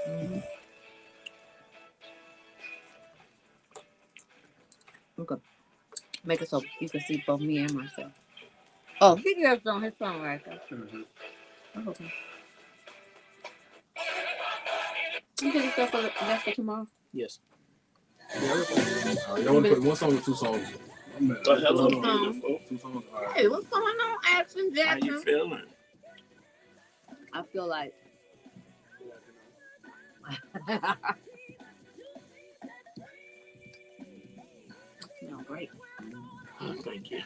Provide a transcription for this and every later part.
Mm-hmm. Okay. Make it so you can see both me and myself. Oh, he gets on his phone right there. Mm-hmm. Oh, okay. You get the stuff for that's for tomorrow? Yes. Yeah, you want to put one song or two songs? Hello, two songs. Two songs. All right. Hey, what's going on, Action Jackson? How you feeling? I feel like no, great. Oh, thank you.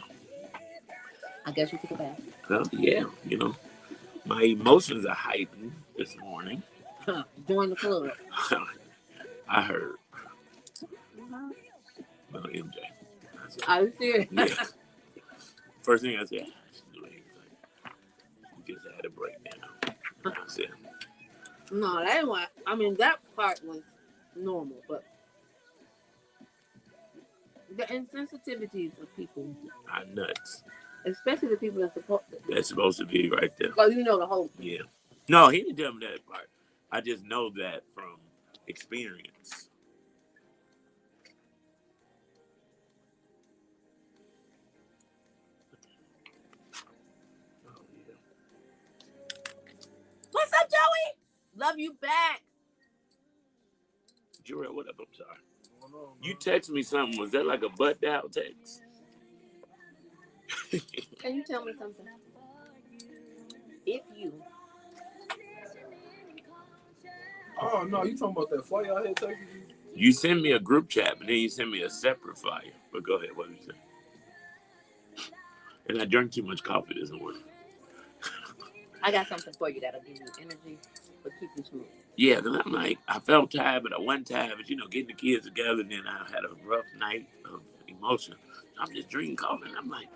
I guess you took a bath. Well, yeah, my emotions are heightened this morning. Join the club. I heard. Well, MJ. Are you serious? Yeah. First thing I said, she just had a breakdown. I said, no, that ain't what. I mean, that part was normal, but the insensitivities of people are nuts. Especially the people that's supposed to be right there. Well, you know the whole thing. Yeah. No, he didn't tell me that part. I just know that from experience. Oh, yeah. What's up, Joey? Love you back. Jurel, what up? I'm sorry. You text me something. Was that like a butt dial text? Can you tell me something? If you... Oh, no, you talking about that flyer I had texted you? You send me a group chat, but then you send me a separate flyer. But go ahead, what did you say? And I drank too much coffee this morning. I got something for you that'll give you energy, but keep you smooth. Yeah, because I'm like, I felt tired, but I wasn't tired. But, getting the kids together, and then I had a rough night of emotion. I'm just drinking coffee, and I'm like,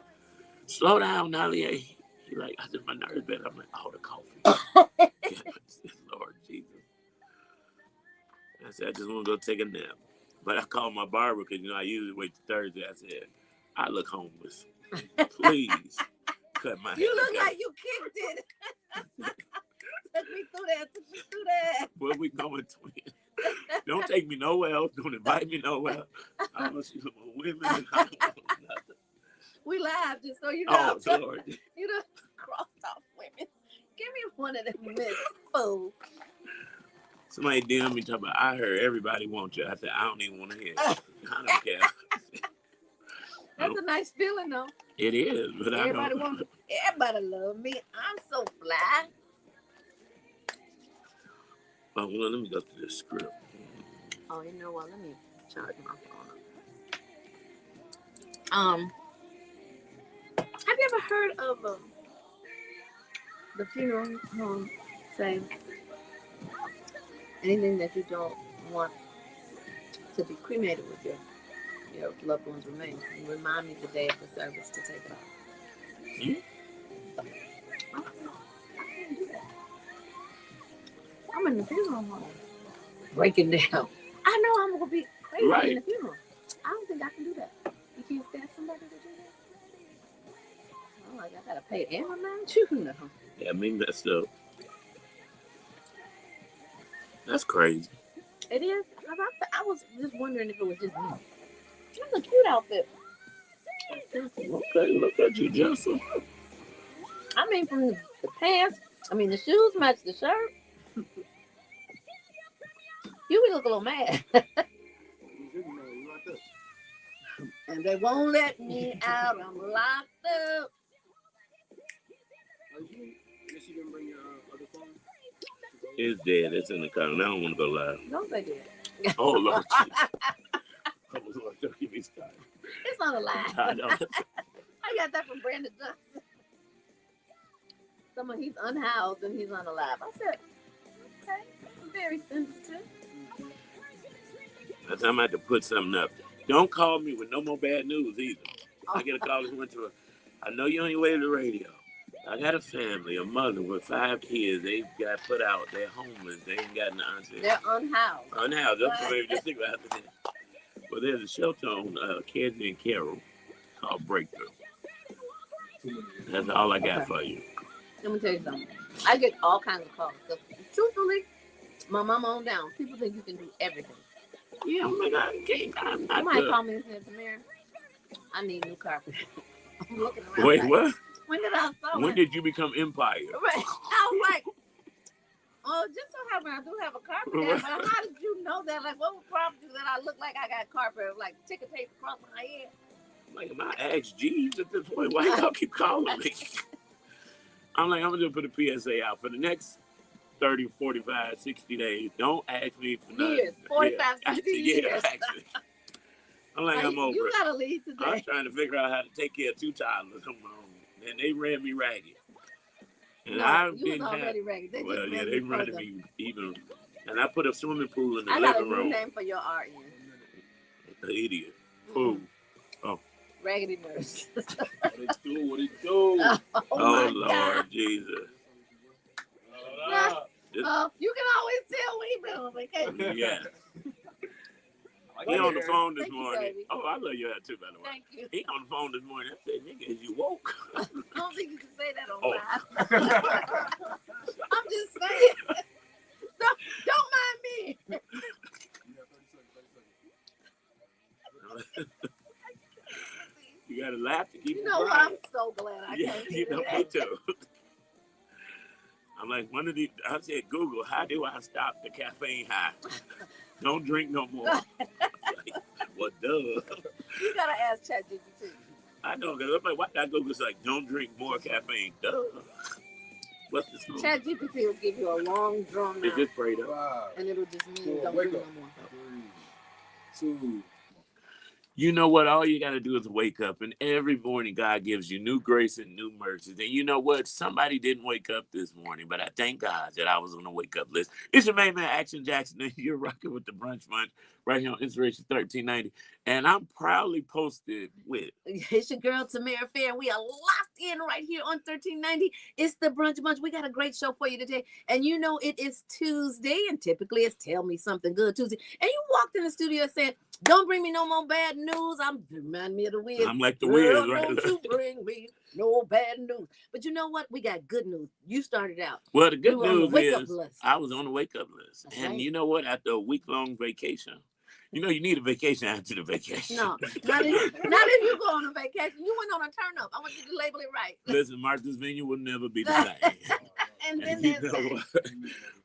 slow down, Natalie. He like, I said, my nerves bad. I'm like, oh, the coffee. Lord Jesus. I said, I just want to go take a nap. But I called my barber because, I usually wait till Thursday. I said, I look homeless. Please cut my hair. You look like you kicked it. Took me through that. Where we going, twin? Don't take me nowhere else. Don't invite me nowhere. I want to see some more women. I don't want nothing. We live, just so you know. Oh, Lord. You done crossed off women. Give me one of them minutes, fool. Somebody DM me talking about, I heard everybody wants you. I said, I don't even want to hear it. I don't care. That's a nice feeling, though. It is, but everybody love me. I'm so fly. Oh, well, let me go to this script. Oh, you know what? Let me charge my phone. Have you ever heard of the funeral home saying anything that you don't want to be cremated with your loved one's remains? You remind me the day of the service to take it off. I can't do that. I'm in the funeral home. Breaking down. I know I'm going to be crazy in the funeral. I don't think I can do that. You can't stab somebody to do that? Oh, I got to pay and remind you? No. Yeah, me messed up. That's crazy. It is. I was just wondering if it was just me. That's a cute outfit. Okay, look at you, Jessica. I mean, from the pants, the shoes match the shirt. You would look a little mad. And they won't let me out. I'm locked up. Guess you didn't bring your other phone? It's dead. It's in the car. I don't want to go live. No, they did. Oh, Lord. Don't give me started. It's not a lie. I know. I got that from Brandon Johnson. Someone, he's unhoused and he's unalive. I said, okay, that's very sensitive. I'm going to have to put something up. Don't call me with no more bad news either. I get a call that went to I know you're on your way to the radio. I got a family, a mother with 5 kids. They got put out. They're homeless. They ain't got an answer. They're unhoused. Unhoused. That's what just think about it. Well, there's a shelter on Kedzie and Carroll called Breakthrough. That's all I got for you. Let me tell you something. I get all kinds of calls. So, truthfully, My mama on down. People think you can do everything. Yeah, I'm like, I can't. I'm not Somebody the... called me and said, Tamara, I need new carpet. I'm looking around. Wait, like, what? When did I start? When did you become Empire? Right. I was like, oh, just so happen I do have a carpet there, but how did you know that? Like, what would prompt you that I look like I got carpet, like ticker tape across my head? Like, am I ask Jeeves at this point? Why y'all keep calling me? I'm like, I'm going to put a PSA out for the next 30, 45, 60 days. Don't ask me for nothing. Years, 45, 60 years. Actually. I'm like, I'm over you it. You got to leave today. I'm trying to figure out how to take care of 2 toddlers on my own. And they ran me ragged. And no, you was already ragged. They ran me even. And I put a swimming pool in the living room. I got a new name for your art, An idiot. Fool. Oh. Raggedy nurse. What it do? Oh Lord God. Jesus. You can always tell when you've been on vacation. Yeah. He on the phone this morning. I love your hat too, by the way. Thank you. He on the phone this morning. I said, nigga, is you woke? I don't think you can say that on live. I'm just saying. Don't mind me. You gotta laugh to keep You know what? I'm so glad I came here. Me too. I'm like, I said, Google, how do I stop the caffeine high? Don't drink no more. Like, well, duh. You gotta ask ChatGPT. I know, because I'm like, why did I Google? It's like, don't drink more caffeine. Duh. What's the song? ChatGPT will give you a long drawn out. It's just prayed up. And it'll just mean don't do no more. 3, 2. You know what? All you got to do is wake up. And every morning, God gives you new grace and new mercies. And you know what? Somebody didn't wake up this morning, but I thank God that I was on the wake up list. It's your main man, Action Jackson, and you're rocking with the Brunch Munch right here on Inspiration 1390. And I'm proudly posted with... It's your girl, Tamara Fair. We are locked in right here on 1390. It's the Brunch Munch. We got a great show for you today. And you know, it is Tuesday, and typically it's Tell Me Something Good Tuesday. And you walked in the studio saying, don't bring me no more bad news. Remind me of the Wiz. I'm like the Wiz, right? Don't you bring me no bad news. But you know what? We got good news. You started out. Well, the good news is list. I was on the wake up list. That's and right. You know what? After a week-long vacation, you know you need a vacation after the vacation. No, not if you go on a vacation. You went on a turn up. I want you to label it right. Listen, Martha's Vineyard will never be the same. And then you know what?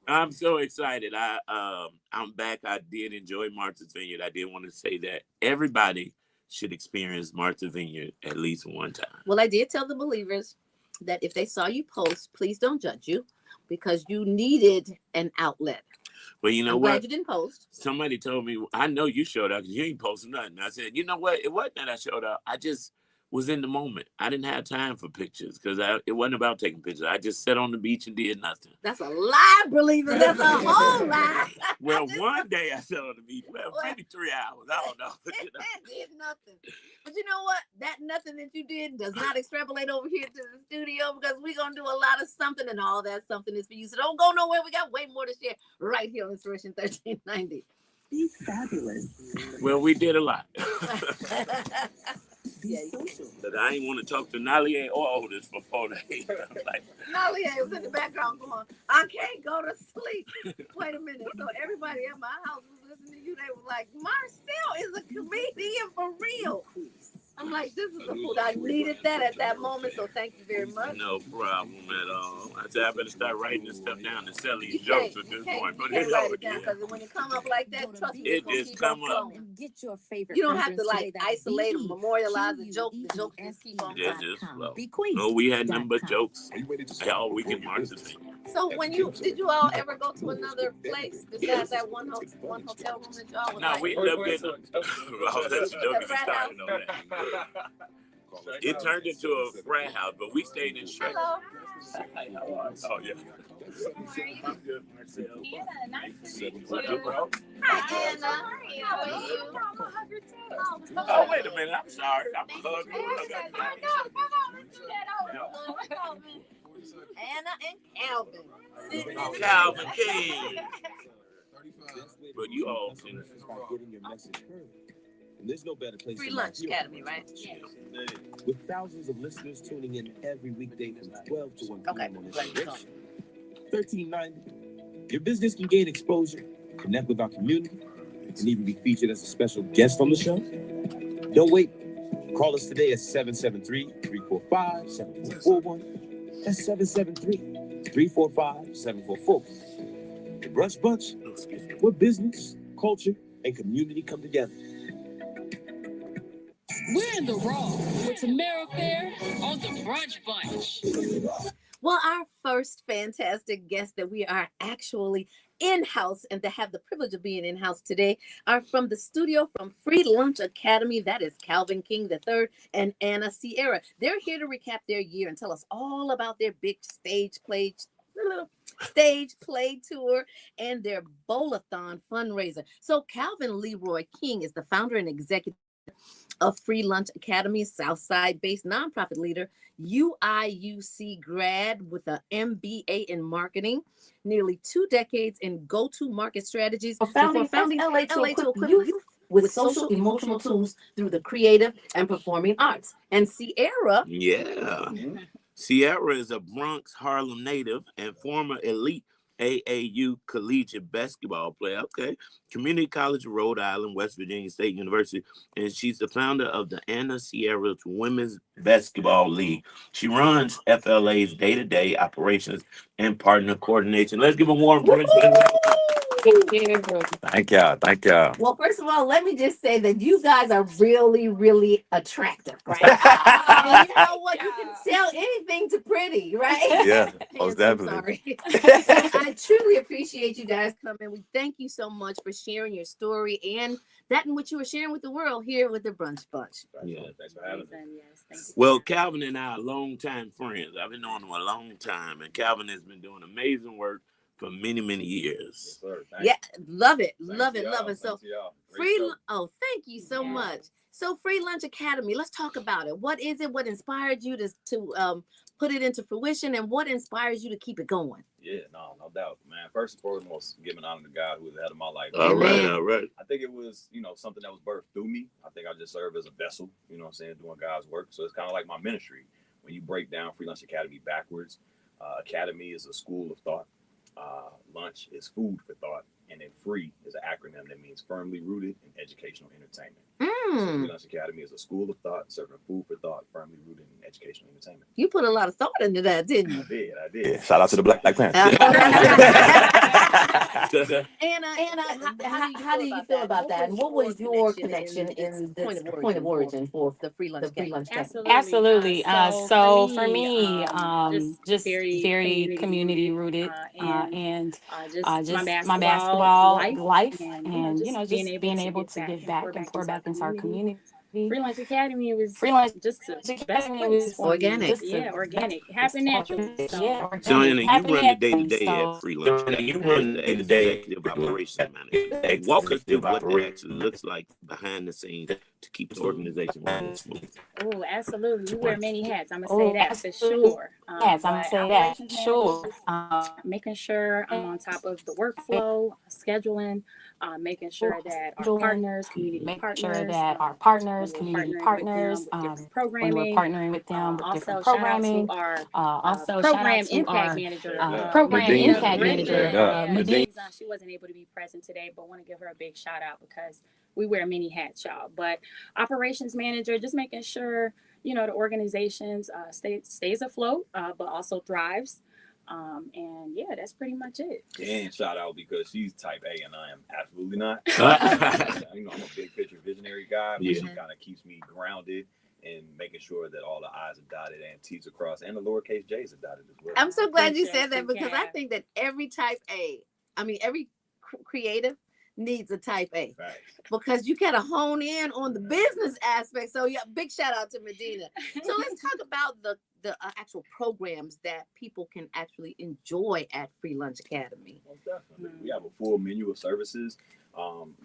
I'm so excited. I'm back. I did enjoy Martha's Vineyard. I did want to say that everybody should experience Martha's Vineyard at least one time. Well, I did tell the believers that if they saw you post, please don't judge you because you needed an outlet. Well, you know I'm what? glad you didn't post. Somebody told me, I know you showed up because you ain't posting nothing. I said, you know what? It wasn't that I showed up. I just was in the moment. I didn't have time for pictures because it wasn't about taking pictures. I just sat on the beach and did nothing. That's a lie, believers. That's a whole lie. Well, one day I sat on the beach. Well, maybe 3 hours. I don't know. You know. Did nothing. But you know what? That nothing that you did does not extrapolate over here to the studio because we're going to do a lot of something and all that something is for you. So don't go nowhere. We got way more to share right here on Inspiration 1390. Be fabulous. Well, we did a lot. Yeah, But I ain't want to talk to Nalia or Otis for 4 days. Like, Nalia was in the background going, I can't go to sleep. Wait a minute. So everybody at my house was listening to you. They were like, Marcel is a comedian for real. I'm like, this is the food. I needed that at that moment, so thank you very much. No problem at all. I said I better start writing this stuff down and sell these jokes at this point. But it's write over it down there. because when it come up like that, trust me, It just come up. And get your favorite. You don't have to fragrance like today. That's isolate or BE. memorialize the joke. The joke just keep on Yeah, coming. just flow. Bequeath. No, we had nothing but jokes Are you ready to all weekend March the thing. So when did you all ever go to another place besides that one hotel room that y'all was No, like? we lived in that's the joke is starting on that. It turned into a frat house, but we stayed in Shrek. Hello. Hi, how are you? Oh, yeah. I'm good, Marcel. Anna, nice to meet you. What up, bro? Hi, Anna. How are you? I'm a hugger too. Oh, wait a minute. I'm sorry. I'm a hug. Anna and Calvin. Sitting in the Calvin King. But you all seen it. Getting your message heard. And there's no better place Free than Lunch here. Academy, right? With thousands of listeners tuning in every weekday from 12 to 1 Okay. p.m. on Inspiration 1390. Your business can gain exposure, connect with our community, and even be featured as a special guest on the show. Don't wait. Call us today at 773-345-7441. That's 773-345-7441. The Brunch Bunch, where business, culture, and community come together. We're in the raw with Tamara Fair on the Brunch Bunch. Well, our first fantastic guest that we are actually in-house and to have the privilege of being in-house today are from the studio from Free Lunch Academy. That is Calvin King III and Anna Sierra. They're here to recap their year and tell us all about their big stage play tour and their bowl-a-thon fundraiser. So Calvin Leroy King is the founder and executive of Free Lunch Academy, Southside-based nonprofit leader, UIUC grad with an MBA in marketing, nearly 2 decades in go-to-market strategies before founding LA to equip youth with social emotional tools through the creative and performing arts. And Sierra, Sierra is a Bronx, Harlem native and former elite AAU collegiate basketball player. Community College of Rhode Island, West Virginia State University, and she's the founder of the Anna Sierra Women's Basketball League. she runs FLA's day-to-day operations and partner coordination. Let's give a warm praise. Thank y'all. well, first of all, let me just say that you guys are really, really attractive, right? And you know what? You can sell anything to pretty, right? Yeah, Pants, most I'm definitely. sorry. So I truly appreciate you guys coming. We thank you so much for sharing your story and that in which you were sharing with the world here with the Brunch Bunch. Yeah. Thanks for having me. Yes, thank you. Well, Calvin and I are longtime friends. I've been knowing him a long time, and Calvin has been doing amazing work for many, many years. Yes, sir. Yeah, love it. Thanks love to it. y'all. Love it. So Thanks to y'all. Great free show. oh, thank you so Yeah. much. So Free Lunch Academy, let's talk about it. What is it? What inspired you to put it into fruition, and what inspires you to keep it going? Yeah, no doubt, man. First and foremost, giving honor to God who is ahead of my life. All right, Amen. all right. I think it was, something that was birthed through me. I think I just serve as a vessel, what I'm saying, doing God's work. So it's kind of like my ministry. When you break down Free Lunch Academy backwards, Academy is a school of thought. Lunch is food for thought. And then free is an acronym that means firmly rooted in educational entertainment. So Free Lunch Academy is a school of thought, serving food for thought, firmly rooted in educational entertainment. You put a lot of thought into that, didn't you? I did. Yeah, shout out to the Black Panther. Anna, how do you feel about that? And what was your connection in this point of origin for the Free Lunch Academy? Absolutely. So for me, just very community rooted, and just my my basketball basketball life, and and just being able to give back and pour back into our community. Free Lunch Academy was Free Lunch just the best Academy place was for me. organic. just Yeah, organic. It happened naturally. So Yeah, So, organic. Anna, you Happened run the day to naturally, day so- at Free Lunch. And you run the day to day executive operations manager. Walk us through what that actually looks like behind the scenes to keep the organization running smooth. oh, absolutely. You wear many hats. I'm gonna say that for absolutely. sure. Yes, I'm gonna but say that. operations Sure. managers, making sure I'm on top of the workflow, scheduling, making sure that our partners, community Make partners, sure that our partners, when we're community partnering with them partners, with different when we're programming. partnering with them with Also, different shout out programming. to our Also, shout out program to impact our manager, program Medina. impact manager, Yeah, Medina. she wasn't able to be present today, but want to give her a big shout out because we wear many hats, y'all. But operations manager, just making sure the organizations stays afloat, but also thrives. And yeah, that's pretty much it. And shout out because she's type A and I am absolutely not. I'm a big picture visionary guy, but she kind of keeps me grounded and making sure that all the I's are dotted and T's are crossed and the lowercase J's are dotted as well. I'm so glad you Appreciate said that you, because I Kat. think that every type A, every creative needs a type A. Facts. Because you gotta hone in on the business aspect. So yeah, big shout out to Medina. So let's talk about the actual programs that people can actually enjoy at Free Lunch Academy. Most definitely. We have a full menu of services.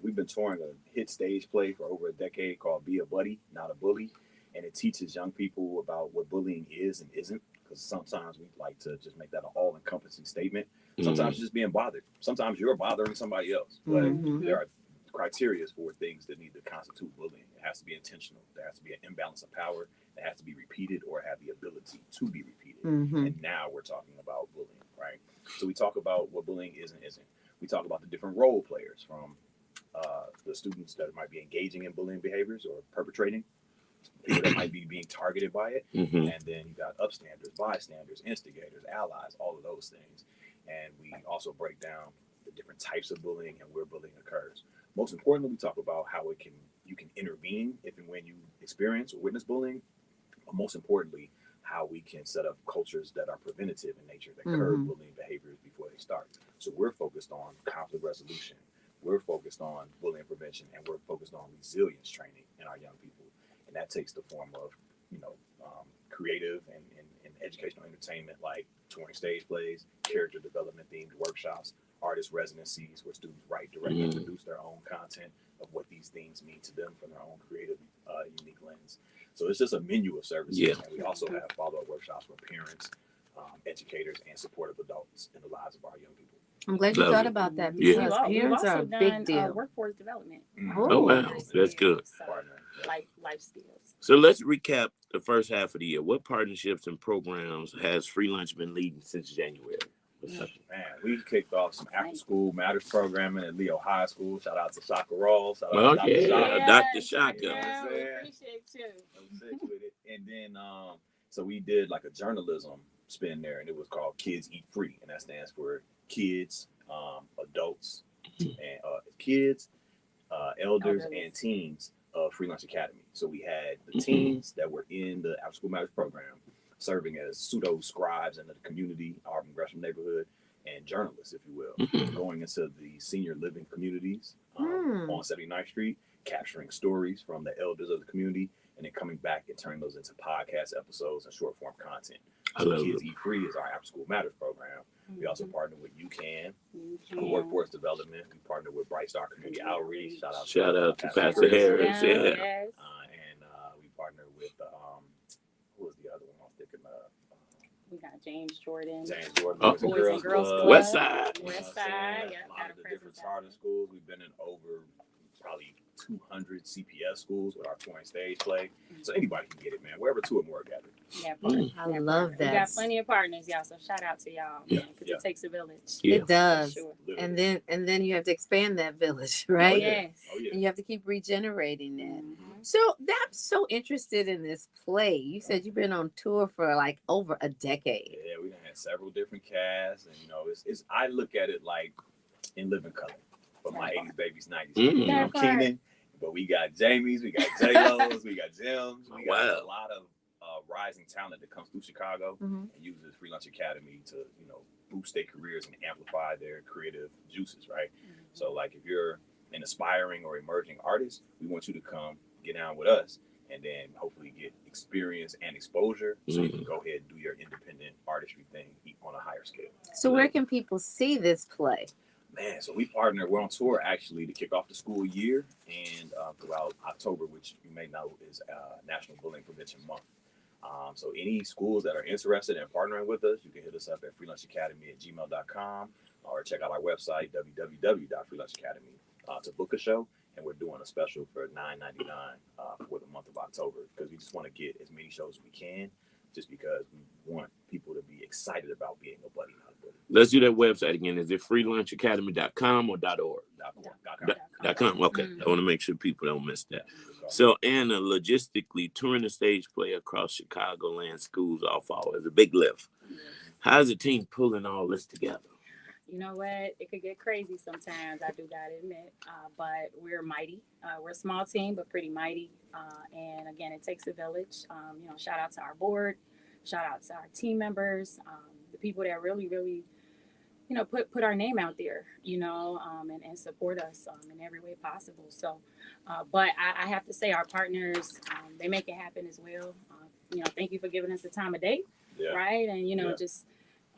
We've been touring a hit stage play for over a decade called Be a Buddy, Not a Bully. And it teaches young people about what bullying is and isn't. Because sometimes we like to just make that an all-encompassing statement. Sometimes just being bothered. Sometimes you're bothering somebody else. But there are criteria for things that need to constitute bullying. It has to be intentional. There has to be an imbalance of power. It has to be repeated or have the ability to be repeated. And now we're talking about bullying, right? So we talk about what bullying is and isn't. We talk about the different role players from the students that might be engaging in bullying behaviors or perpetrating, people that might be being targeted by it, and then you got upstanders, bystanders, instigators, allies, all of those things. And we also break down the different types of bullying and where bullying occurs. Most importantly, we talk about how you can intervene if and when you experience or witness bullying. But most importantly, how we can set up cultures that are preventative in nature, that curb bullying behaviors before they start. So we're focused on conflict resolution. We're focused on bullying prevention, and we're focused on resilience training in our young people. And that takes the form of, creative and educational entertainment like touring stage plays, character development themed workshops, artist residencies where students write, direct, and produce their own content of what these things mean to them from their own creative, unique lens. So it's just a menu of services. Yeah. And we also have follow-up workshops for parents, educators, and supportive adults in the lives of our young people. I'm glad you Love thought it. about that Yeah. because We've parents are also a big done deal. workforce development. Oh, wow. Life That's skills, good. life skills. So let's recap the first half of the year. What partnerships and programs has Free Lunch been leading since January? Man, we kicked off some after school matters programming at Leo High School. Shout out to Shaka Roll. Shout out to Dr. Shaka. Dr. Shaka. Yeah, we appreciate you. With it. And then, so we did like a journalism spin there, and it was called Kids Eat Free, and that stands for kids, adults, and kids, elders, and teens of Free Lunch Academy. So we had the teens that were in the after school matters program, serving as pseudo scribes in the community, Auburn Gresham neighborhood, and journalists, if you will, going into the senior living communities on 79th Street, capturing stories from the elders of the community, and then coming back and turning those into podcast episodes and short form content. So Kids Eat Free is our after school matters program. We also partner with UCAN for workforce development. We partner with Bright Star Community Outreach. Shout out to Pastor Harris. Yes. And we partner with who was the other one? I'm thinking We got James Jordan. Boys and Girls Club. West Side. West Side. A lot of the different charter schools. We've been in over probably 200 CPS schools with our touring stage play. So anybody can get it, man. Wherever two or more gather. Yeah, I love that. We got plenty of partners, y'all. So shout out to y'all. Yeah. It takes a village. Yeah. It does. Sure. And then you have to expand that village, right? Yes. Oh, yeah. And you have to keep regenerating it. So I'm so interested in this play. You said you've been on tour for like over a decade. Yeah, we done had several different casts, and it's I look at it like in living color. But my 80s babies, 90s. I'm Keenan, but we got Jamies, we got J-Lo's, we got Jims, we got a lot of rising talent that comes through Chicago and uses Free Lunch Academy to boost their careers and amplify their creative juices, right? So like if you're an aspiring or emerging artist, we want you to come get down with us and then hopefully get experience and exposure so you can go ahead and do your independent artistry thing on a higher scale. So where can people see this play? Man, so we're on tour actually to kick off the school year and throughout October, which you may know is National Bullying Prevention Month. So any schools that are interested in partnering with us, you can hit us up at freelunchacademy@gmail.com or check out our website, www.freelunchacademy, to book a show. And we're doing a special for $9.99 for the month of October because we just want to get as many shows as we can just because we want people to be excited about being a buddy, not a bully. Let's do that website again. Is it freelunchacademy.com or .org? .com. Okay. I want to make sure people don't miss that. So, Anna, logistically, touring the stage play across Chicagoland schools all fall is a big lift. How's the team pulling all this together? You know what? It could get crazy sometimes. I do gotta admit, but we're mighty. We're a small team, but pretty mighty. And again, it takes a village. Shout out to our board. Shout out to our team members. The people that really, really, put our name out there. And support us in every way possible. So, but I have to say, our partners, they make it happen as well. Thank you for giving us the time of day, right? And just.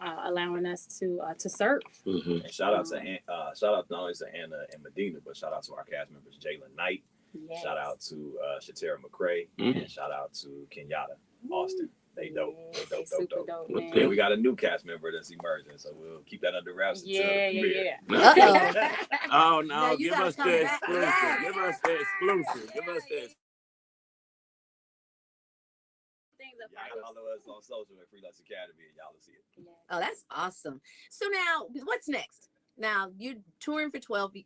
Allowing us to serve. And shout out not only to Anna and Medina, but shout out to our cast members, Jalen Knight. Yes. Shout out to Shatera McCrae, and shout out to Kenyatta Austin. They dope. They dope. Yeah, we got a new cast member that's emerging, so we'll keep that under wraps until the premiere. Oh no! Now Give us the exclusive. Give us the exclusive. Things Y'all follow us on social at Free Lunch Academy, and y'all will see it. Yeah. Oh, that's awesome. So now, what's next? Now you're touring for 12.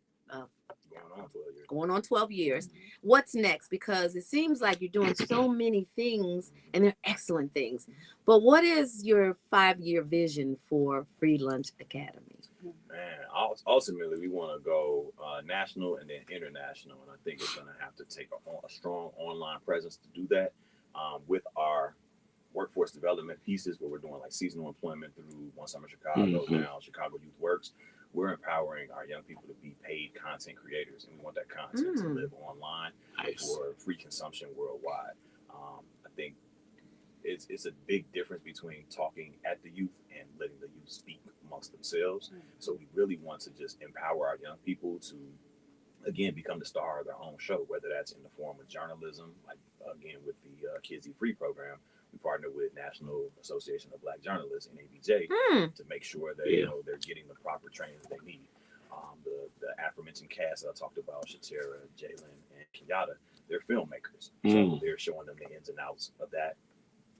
Going on 12 years. What's next? Because it seems like you're doing so many things and they're excellent things. But what is your 5-year vision for Free Lunch Academy? Man, ultimately, we want to go national and then international. And I think it's going to have to take a strong online presence to do that with our workforce development pieces where we're doing like seasonal employment through One Summer Chicago, now Chicago Youth Works. We're empowering our young people to be paid content creators, and we want that content to live online for free consumption worldwide. I think it's a big difference between talking at the youth and letting the youth speak amongst themselves. So we really want to just empower our young people to, again, become the star of their own show, whether that's in the form of journalism, like again with the Kids Eat Free program. We partner with National Association of Black Journalists, NABJ, to make sure that they're getting the proper training that they need. The aforementioned cast that I talked about, Shatera, Jalen, and Kenyatta, they're filmmakers. So they're showing them the ins and outs of that.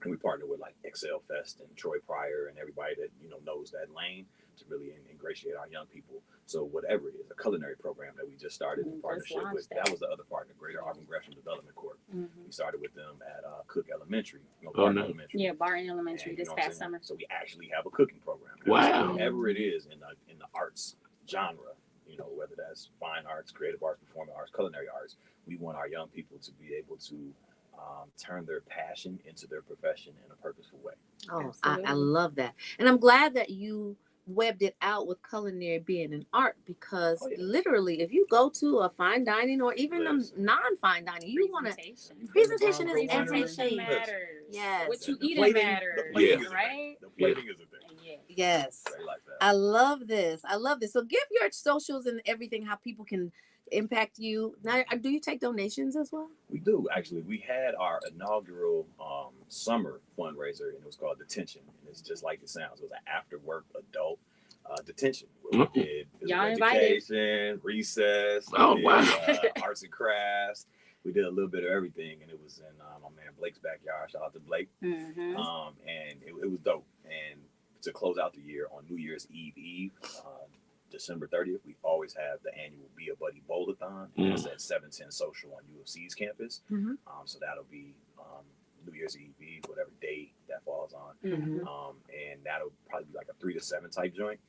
And we partner with like Excel Fest and Troy Pryor and everybody that knows that lane to really ingratiate our young people. So whatever it is, a culinary program that we just started in partnership with, that was the other partner, Greater Auburn Gresham Development Corp. We started with them at Cook Elementary, Barton Elementary. Yeah, Barton Elementary this past summer. So we actually have a cooking program. Wow. So whatever it is in the arts genre, whether that's fine arts, creative arts, performing arts, culinary arts, we want our young people to be able to turn their passion into their profession in a purposeful way. Oh, I love that. And I'm glad that you webbed it out with culinary being an art, because literally if you go to a fine dining or even a non-fine dining, you want to presentation is everything. Matters. Yes. What you eat matters. Right? The plating is a thing. Yes. Like that. I love this. So give your socials and everything, how people can impact you. Now, do you take donations as well? We do, actually. We had our inaugural summer fundraiser, and it was called Detention. And it's just like it sounds. It was an after-work adult detention. Where we did education, recess, arts and crafts. We did a little bit of everything, and it was in my man Blake's backyard. Shout out to Blake. And it was dope. And to close out the year on New Year's Eve, December 30th, we always have the annual Be a Buddy Bowl-a-thon. It's at 710 Social on UFC's campus. So that'll be New Year's Eve, whatever day that falls on. And that'll probably be like a 3 to 7 type joint.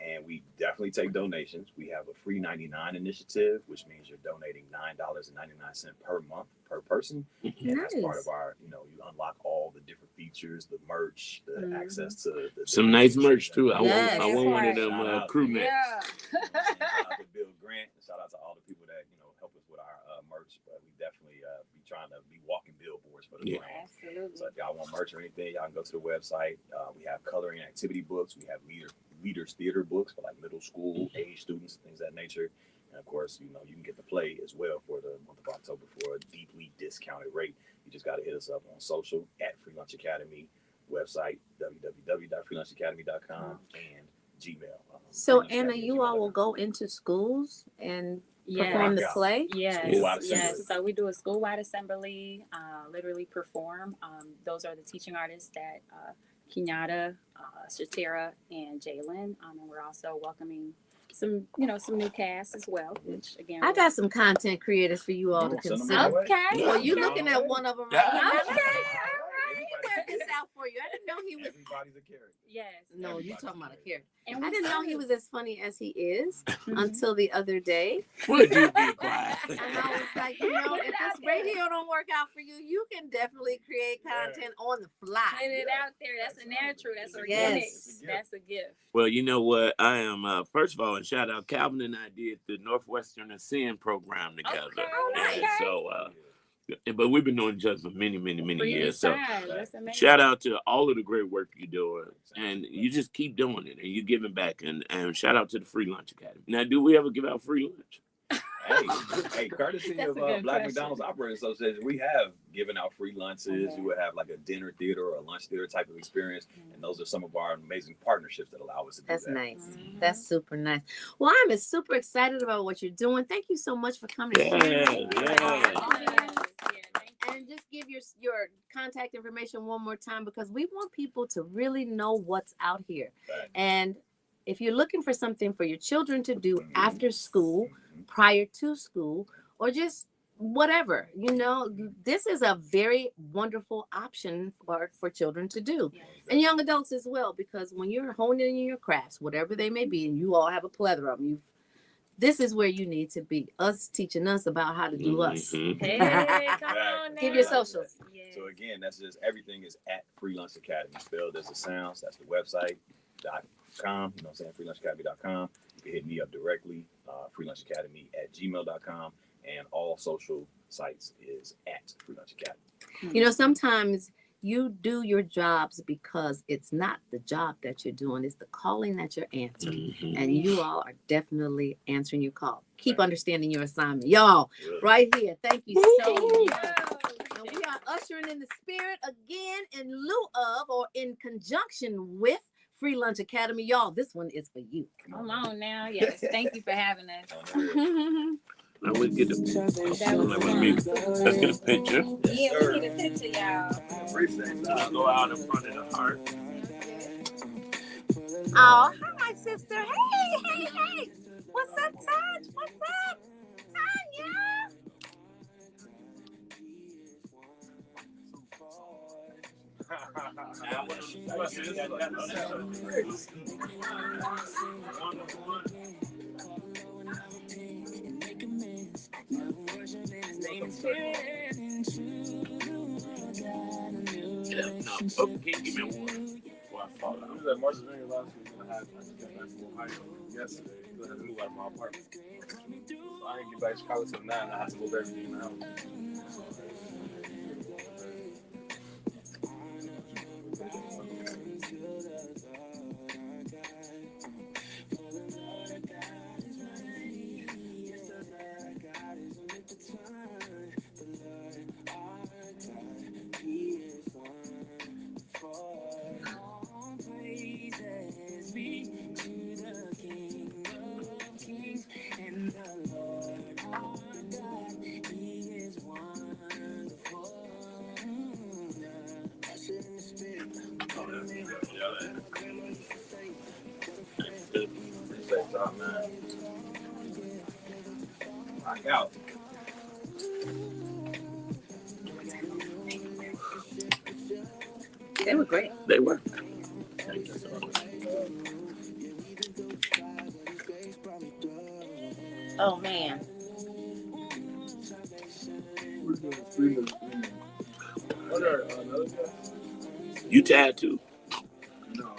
And we definitely take donations. We have a free 99 initiative, which means you're donating $9.99 per month per person. And that's part of our, you unlock all the different features, the merch, the access to some nice merch too. I want one of them crew necks. Shout out to Bill Grant. Shout out to all the people that help us with our merch. But we definitely be trying to be walking billboards for the brand. Absolutely. So if y'all want merch or anything, y'all can go to the website. We have coloring activity books. We have leaders theater books for like middle school age students, things of that nature. And of course, you can get the play as well for the month of October for a deeply discounted rate. You just got to hit us up on social at Free Lunch Academy, website www.freelunchacademy.com, and Gmail. So Anna, you all will go into schools and perform the play? Yes. So we do a school-wide assembly, literally perform. Those are the teaching artists that Kenyatta, Shatera, and Jalen. And we're also welcoming some new cast as well, which again, I got some content creators for you all to consider. Okay. Well, you looking at one of them right now. Okay. All right. Work this out for you. I didn't know he was. Everybody's a character. Yes. No, you talking about a character. And I didn't know he was as funny as he is until the other day. Would you be quiet? And I was like, if this radio don't work out for you, you can definitely create content on the fly. Put it out there. That's a natural. That's organic. Yes. That's a gift. Well, you know what? I am, first of all, and shout out, Calvin and I did the Northwestern Ascend program together. Okay. And so, but we've been doing just for many, many, many years. So That's amazing. shout out to all of the great work you're doing. And you just keep doing it and you're giving back. And shout out to the Free Lunch Academy. Now, do we ever give out free lunch? Hey, courtesy of Black McDonald's Operating Association, we have given out free lunches. You would have like a dinner theater or a lunch theater type of experience. And those are some of our amazing partnerships that allow us to do that. That's nice. That's super nice. Well, I'm super excited about what you're doing. Thank you so much for coming. Yeah. And just give your contact information one more time because we want people to really know what's out here. Right. And if you're looking for something for your children to do after school, prior to school, or just whatever, this is a very wonderful option for children to do. And young adults as well, because when you're honing in your crafts, whatever they may be, and you all have a plethora of them, this is where you need to be. Us teaching us about how to do us. Hey, come on now. Give your socials. Yes. So again, that's just everything is at Free Lunch Academy. Spelled as it sounds. That's the website. .com. You know what I'm saying? freelunchacademy.com. You can hit me up directly. freelunchacademy@gmail.com. And all social sites is at Free Lunch Academy. Sometimes you do your jobs because it's not the job that you're doing, it's the calling that you're answering. And you all are definitely answering your call. Keep understanding your assignment. Y'all, right here. Thank you so much. And we are ushering in the spirit again in lieu of or in conjunction with Free Lunch Academy. Y'all, this one is for you. Come on now. Yes. Thank you for having us. Now we get the let's get a picture. Yeah, we need a picture, y'all. Appreciate that. I'll go out in front of the heart. Oh, hi, sister. Hey. What's up, Taj? What's up? Tanya. Can you give me a water before I fall out? I was at Marshall's Vineyard last week and I just got back from Ohio yesterday. I had to move out of my apartment. So I didn't get back to Chicago till 9. I had to move everything in the house. Man. Rock out. They were great. They were. Oh, man. You tired too? No,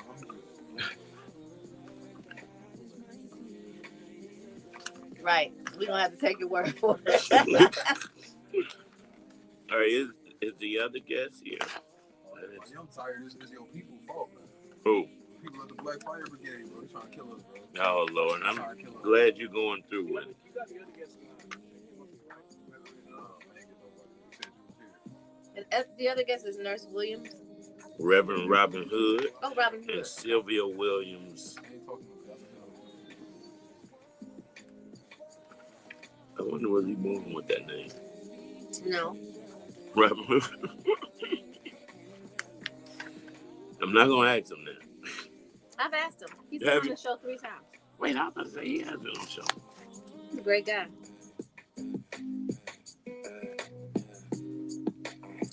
Right. We're going to have to take your word for it. Or is the other guest here? I'm tired. This is your people's fault, man. Who? People at the Black Fire Brigade, bro. They're trying to kill us, bro. Oh, Lord. I'm glad you're going through with it. And the other guest is Nurse Williams. Reverend Robin Hood. Oh, Robin Hood. And Sylvia Williams. I wonder was he moving with that name? No. Robin Hood. I'm not going to ask him that. I've asked him. He's been on the show 3 times. Wait, I was about to say he has been on the show. He's a great guy.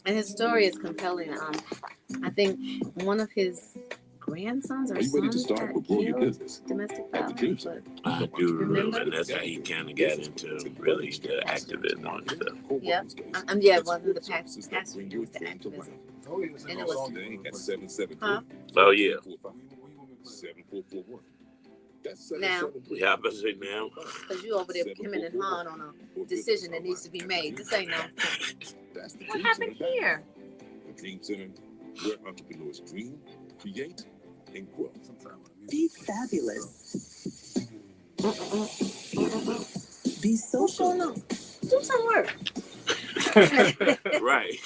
And his story is compelling. I think one of his grandsons or sons got killed, domestic violence. I do remember, and that's how he kind of got into really the activism and stuff. Yep. Yeah, it wasn't the pastor, it was the activism. And it was, huh? Oh, yeah. 7441. Now, Yeah, I better say now. because you over there hemming and hawing on a decision that needs to be made. This ain't no. What happened here? The Dream Center, where entrepreneurs dream, create, and grow. Be fabulous. Be social. Do some work. Right.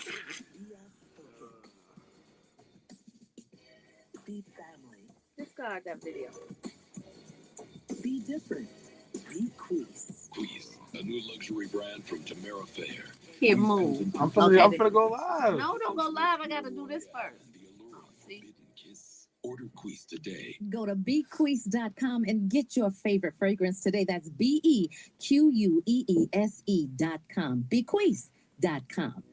Be family. Discard that video. Be different. Be Queez. Queez, a new luxury brand from Tamara Fair. Here, move. I'm Okay, finna go live. No, don't go live. I gotta do this first. Oh, see? Order Queez today. Go to bequeeze.com and get your favorite fragrance today. That's BEQUEESE.com. Bequeeze.com.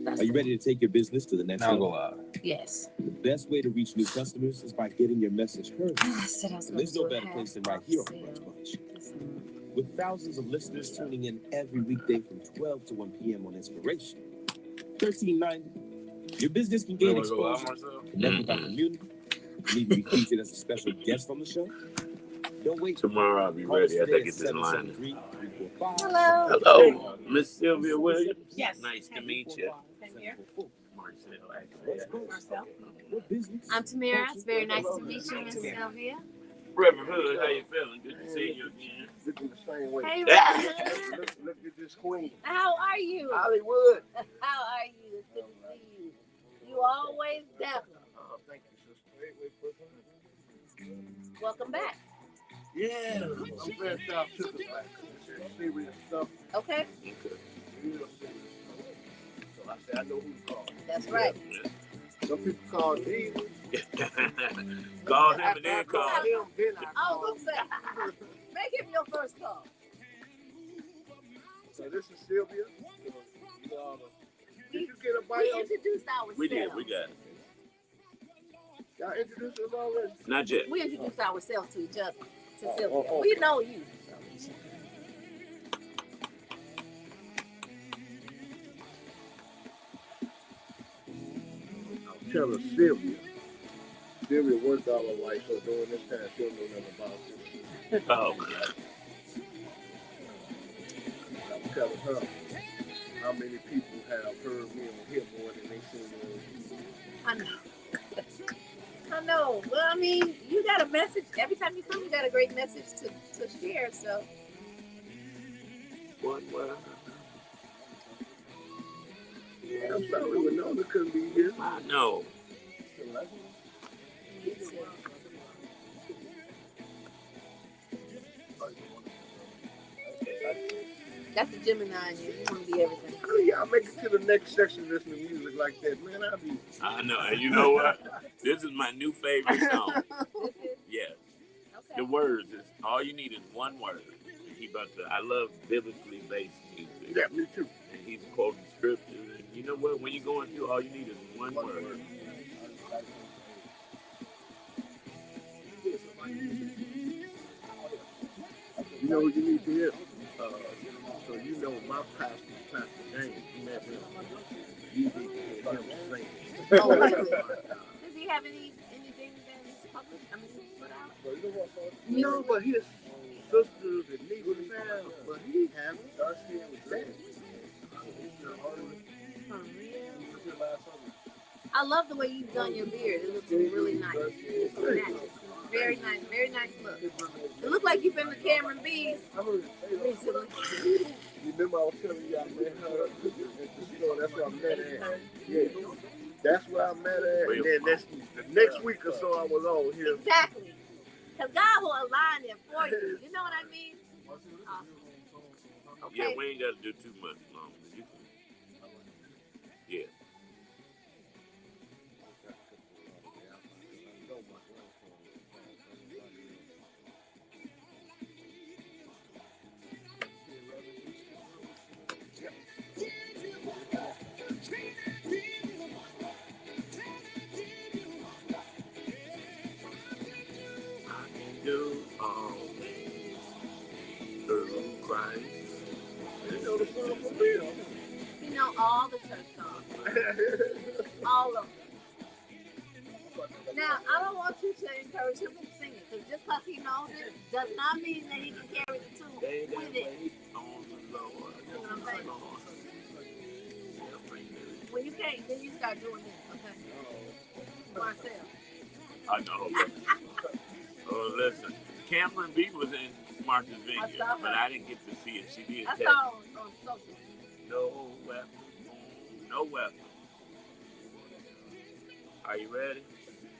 Are you ready to take your business to the next Now go level? live. Yes. The best way to reach new customers is by getting your message heard. I said I was And gonna there's no do a better place than right here on the Brunch Bunch. With thousands of listeners tuning in every weekday from 12 to 1 p.m. on Inspiration, $13.90, your business can gain You wanna go live, exposure, Marcel? connect with our community, and even be featured as a special guest on the show. Don't wait. Tomorrow I'll be Call us ready. I today think at it's in line. 773-345. Hello. Hello, Miss Sylvia Williams. Yes. Nice to meet you. Same here. Marcel. What business? I'm Tamara. It's very nice to meet you, Miss Sylvia. Reverend Hood, how you feeling? Good to see you again. Looking the same way. Hey, Ah. Reverend. Look at this queen. How are you? Hollywood. How are you? It's good to see you. You always dapper. Oh, thank you, sister. Wait. Welcome back. Yeah, I'm glad y'all took us back. This is serious stuff. Okay. Real serious stuff. So I said, I know who to call. That's right. Some people call Jesus. Call him After and then I call him, then I Oh, call who said? Make him your first call. So this is Sylvia. Did you get a We bio? introduced ourselves. We did, we got it. Y'all introduced us already? Not yet. We introduced ourselves to each other. To Sylvia. oh, We know you. Tell her Sylvia. Sylvia worked all her life, so during this time, she'll know nothing about this. Oh, I'm telling her how many people have heard me on here more than they seen me on TV. I know. I know. Well, I mean, you got a message. Every time you come, you got a great message to share. So, one word. Yeah, I'm sorry Winona couldn't be here. I know. that's the Gemini in you. You want to be everything. How do y'all make it to the next section listening to music like that? Man, I know. And you know what? This is my new favorite song. This is? Yes. Okay. The words is all you need is one word. And he about to. I love biblically based music. Yeah, me too. And he's quoting scriptures. And you know what? When you're going through, all you need is one word. You know what you need to hear? So you know my pastor, Pastor James, you met him. You need to hear him sing. Oh, really? Does he have anything that he's published? I mean, put out? No, but his sisters and nieces have, but he haven't. For real? I love the way you've done your beard. It looks really nice. It's natural. Very nice look. It looked like you've been to Cameron B's recently. You remember I was telling you I met her at the store. That's where I met her at. Yeah. That's where I met her at. And then the next week or so I was over here. Exactly. Because God will align it for you. You know what I mean? Awesome. Okay. Yeah, we ain't got to do too much long. Yeah. Do all things through Christ. You know the song for real. You know all the church songs. All of them. Now, I don't want you to encourage him to sing it, because just because he knows it does not mean that he can carry the tune They that with it. wait on the Lord. You know what I'm saying? When you can't, then you start doing this, okay? Marcel. I know. Oh, listen. Cameron B was in Martha's Vineyard, saw her. but I didn't get to see it. She did I tell saw on social. no weapon. No weapon. Are you ready?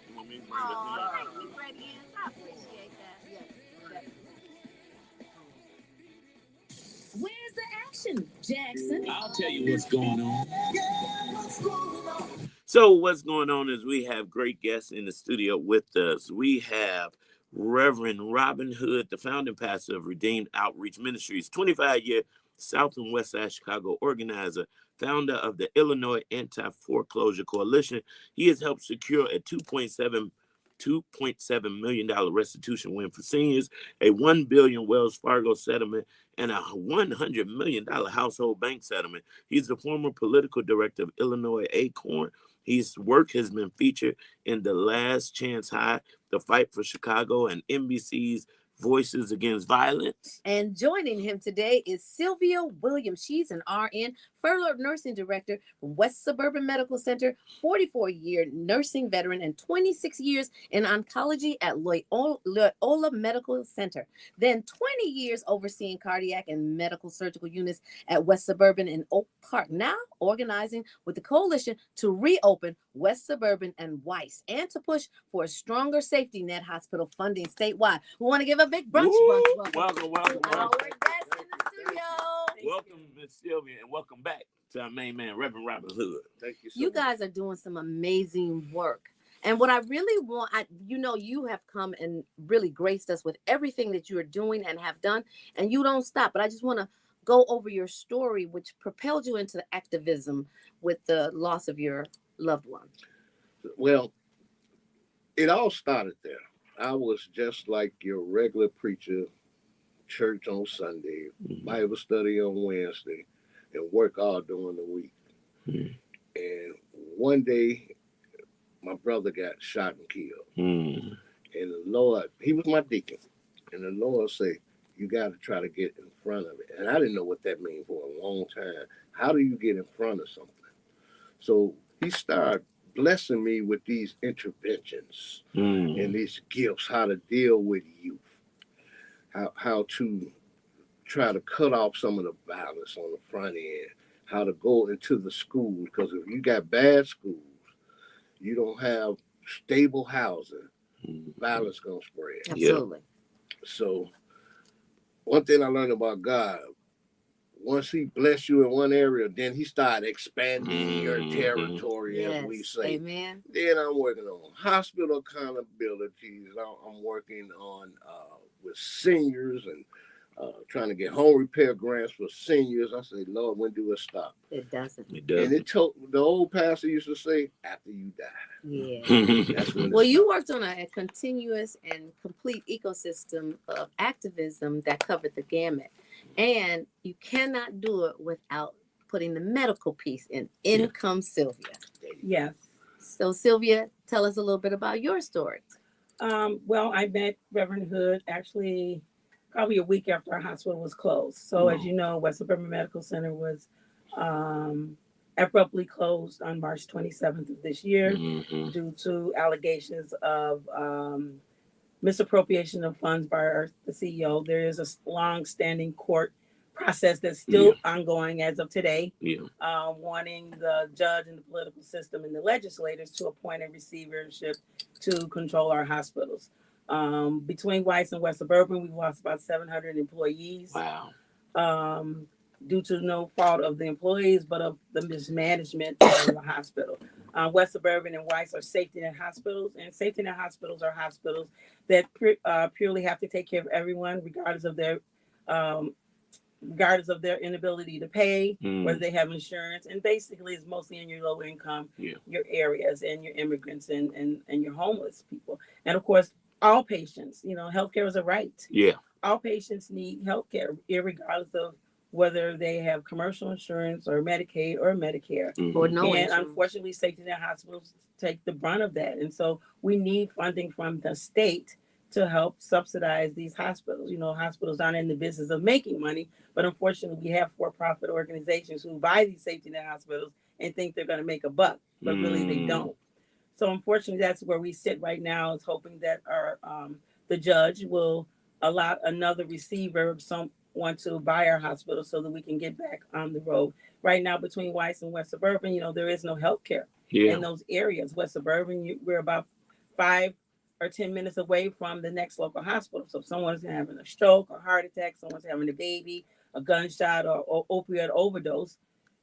You want me to bring Oh, this thank you, Freddie. I appreciate that. Yes, definitely. Where's the Action, Jackson. I'll tell you what's going on. So what's going on is we have great guests in the studio with us. We have Reverend Robin Hood, the founding pastor of Redeemed Outreach Ministries, 25-year South and West Side Chicago organizer, founder of the Illinois Anti-Foreclosure Coalition. He has helped secure a $2.7 million restitution win for seniors, a $1 billion Wells Fargo settlement, and a $100 million household bank settlement. He's the former political director of Illinois Acorn. His work has been featured in The Last Chance High, The Fight for Chicago, and NBC's Voices Against Violence. And joining him today is Sylvia Williams. She's an RN, furloughed nursing director from West Suburban Medical Center, 44-year nursing veteran, and 26 years in oncology at Loyola Medical Center. Then 20 years overseeing cardiac and medical surgical units at West Suburban in Oak Park. Now organizing with the coalition to reopen West Suburban and Weiss and to push for a stronger safety net hospital funding statewide. We want to give a big brunch. Welcome. Our guest in the studio. Welcome, Miss Sylvia, and welcome back to our main man, Reverend Robin Hood. Thank you so You much. guys are doing some amazing work. And what I really want, you have come and really graced us with everything that you are doing and have done, and you don't stop. But I just want to go over your story, which propelled you into the activism with the loss of your loved one. Well, it all started there. I was just like your regular preacher, church on Sunday, Bible study on Wednesday, and work all during the week. And one day, my brother got shot and killed. And the Lord, he was my deacon. And the Lord said, you got to try to get in front of it. And I didn't know what that meant for a long time. How do you get in front of something? So he started blessing me with these interventions and these gifts, how to deal with youth, how to try to cut off some of the violence on the front end, how to go into the schools, because if you got bad schools, you don't have stable housing, violence gonna spread. Absolutely. So one thing I learned about God, once he bless you in one area, then he started expanding your territory, as we say. Amen. Then I'm working on hospital accountabilities. I'm working on with seniors and trying to get home repair grants for seniors. I say, Lord, when do it stop? It doesn't. It does. And it told the old pastor used to say, after you die. Yeah. That's when Well, you worked on a continuous and complete ecosystem of activism that covered the gamut. And you cannot do it without putting the medical piece in. In comes Sylvia. Yes. So, Sylvia, tell us a little bit about your story. Well, I met Reverend Hood actually probably a week after our hospital was closed. So, as you know, West Suburban Medical Center was abruptly closed on March 27th of this year due to allegations of misappropriation of funds by the CEO. There is a long-standing court process that's still ongoing as of today, wanting the judge and the political system and the legislators to appoint a receivership to control our hospitals. Between Weiss and West Suburban, we've lost about 700 employees. Wow. Due to no fault of the employees, but of the mismanagement of the hospital. West Suburban and Weiss are safety net hospitals, and safety net hospitals are hospitals that purely have to take care of everyone, regardless of their inability to pay, whether they have insurance, and basically it's mostly in your low income, your areas, and your immigrants and your homeless people. And of course, all patients, healthcare is a right. Yeah. All patients need healthcare, irregardless of whether they have commercial insurance or Medicaid or Medicare. Or no And insurance. unfortunately, safety net hospitals take the brunt of that. And so we need funding from the state to help subsidize these hospitals. Hospitals aren't in the business of making money, but unfortunately, we have for-profit organizations who buy these safety net hospitals and think they're going to make a buck, but really they don't. So unfortunately, that's where we sit right now, is hoping that our the judge will allow another receiver, someone to buy our hospital so that we can get back on the road. Right now, between Weiss and West Suburban, there is no health care in those areas. West Suburban, we're about 5 or 10 minutes away from the next local hospital. So if someone's having a stroke or heart attack, someone's having a baby, a gunshot or opioid overdose,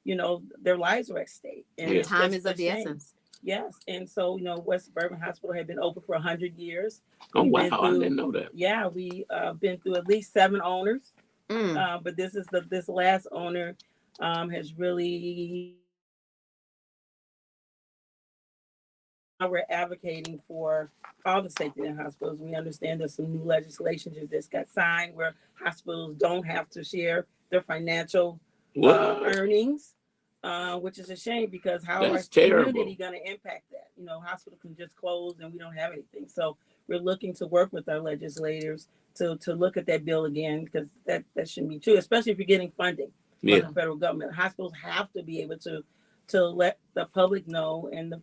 their lives are at stake. And Yeah. it's Time just is a of the shame. essence. Yes. And so, West Suburban Hospital had been open for 100 years. Oh We've wow, been I didn't know that. Yeah, we been through at least 7 owners. Mm. But this last owner has really. We're advocating for all the safety in hospitals. We understand there's some new legislation just got signed where hospitals don't have to share their financial What? earnings, which is a shame because how That's our terrible. community going to impact that? Hospital can just close and we don't have anything. So we're looking to work with our legislators to look at that bill again because that shouldn't be true, especially if you're getting funding from Yeah. the federal government. Hospitals have to be able to let the public know and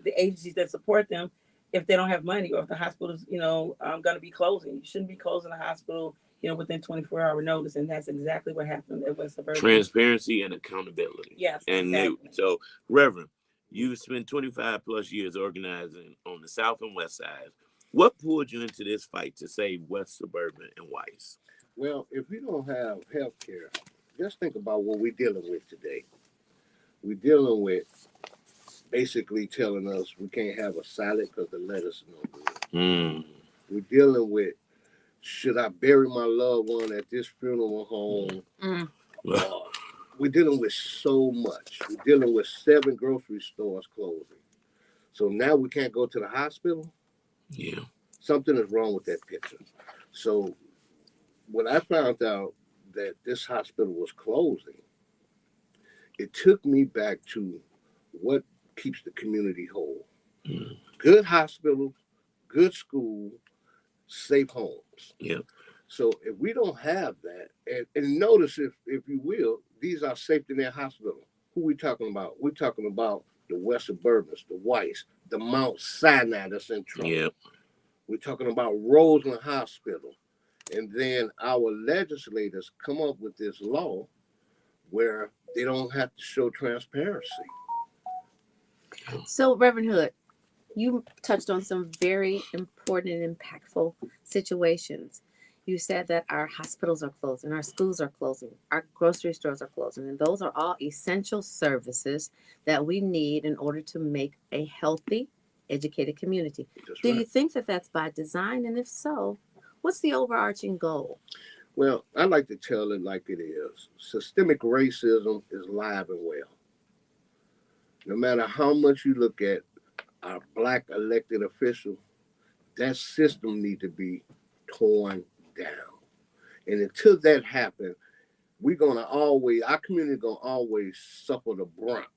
the agencies that support them if they don't have money or if the hospital is going to be closing. You shouldn't be closing a hospital within 24-hour notice, and that's exactly what happened at West Suburban. Transparency and accountability. Yes, And exactly. so, Reverend, you spent 25 plus years organizing on the South and West Side. What pulled you into this fight to save West Suburban and Weiss? Well, if we don't have health care, just think about what we're dealing with today. We're dealing with basically telling us we can't have a salad because the lettuce is no good. We're dealing with, should I bury my loved one at this funeral home? We're dealing with so much. We're dealing with 7 grocery stores closing. So now we can't go to the hospital? Yeah. Something is wrong with that picture. So when I found out that this hospital was closing, it took me back to what keeps the community whole. Good hospital, good school, safe homes. Yeah. So if we don't have that, and notice if you will, these are safety net hospitals. Who we talking about? We're talking about the West Suburbans, the Weiss, the Mount Sinai that's in trouble. Yeah. We're talking about Roseland Hospital. And then our legislators come up with this law where they don't have to show transparency. So, Reverend Hood, you touched on some very important and impactful situations. You said that our hospitals are closing, our schools are closing, our grocery stores are closing, and those are all essential services that we need in order to make a healthy, educated community. Do you think that that's by design? And if so, what's the overarching goal? Well, I like to tell it like it is. Systemic racism is alive and well. No matter how much you look at our Black elected official, that system need to be torn down. And until that happens, our community gonna always suffer the brunt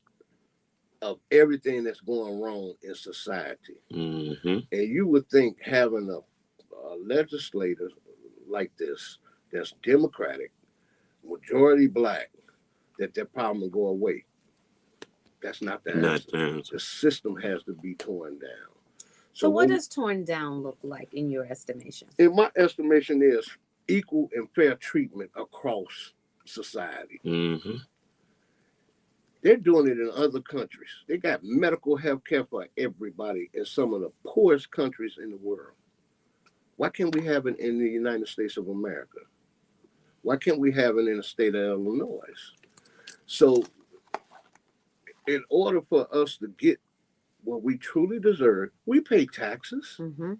of everything that's going wrong in society. Mm-hmm. And you would think having a legislator like this, that's Democratic, majority Black, that problem will go away. That's not the answer. The system has to be torn down. So what does torn down look like in your estimation? In my estimation is equal and fair treatment across society. Mm-hmm. They're doing it in other countries. They got medical health care for everybody in some of the poorest countries in the world. Why can't we have it in the United States of America? Why can't we have it in the state of Illinois? So in order for us to get what we truly deserve, we pay taxes. Mm-hmm.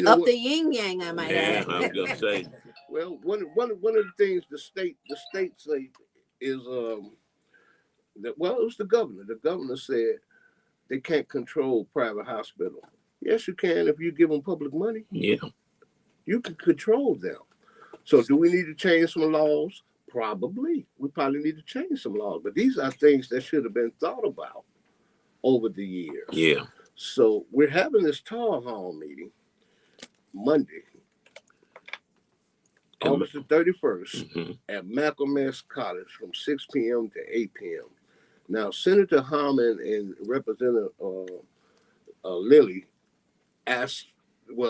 Up the yin yang, I might add. I was gonna say. Well, one of the things the state say is that it was the governor. The governor said they can't control private hospitals. Yes, you can if you give them public money. Yeah, you can control them. So, do we need to change some laws? Probably. We probably need to change some laws, but these are things that should have been thought about over the years. Yeah. So we're having this town hall meeting Monday, August the 31st at Malcolm X College from 6 p.m. to 8 p.m. Now, Senator Harmon and Representative Lilly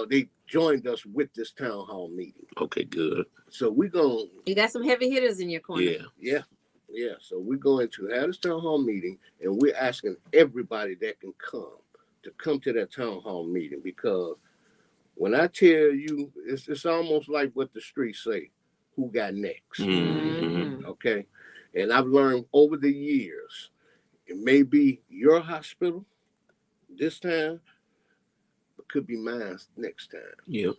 they joined us with this town hall meeting. Okay, good. So we're going. You got some heavy hitters in your corner. Yeah. So we're going to have this town hall meeting, and we're asking everybody that can come to that town hall meeting, because when I tell you, it's almost like what the streets say: who got next. Mm-hmm. Okay. And I've learned over the years, it may be your hospital this time, but could be mine next time. Yeah.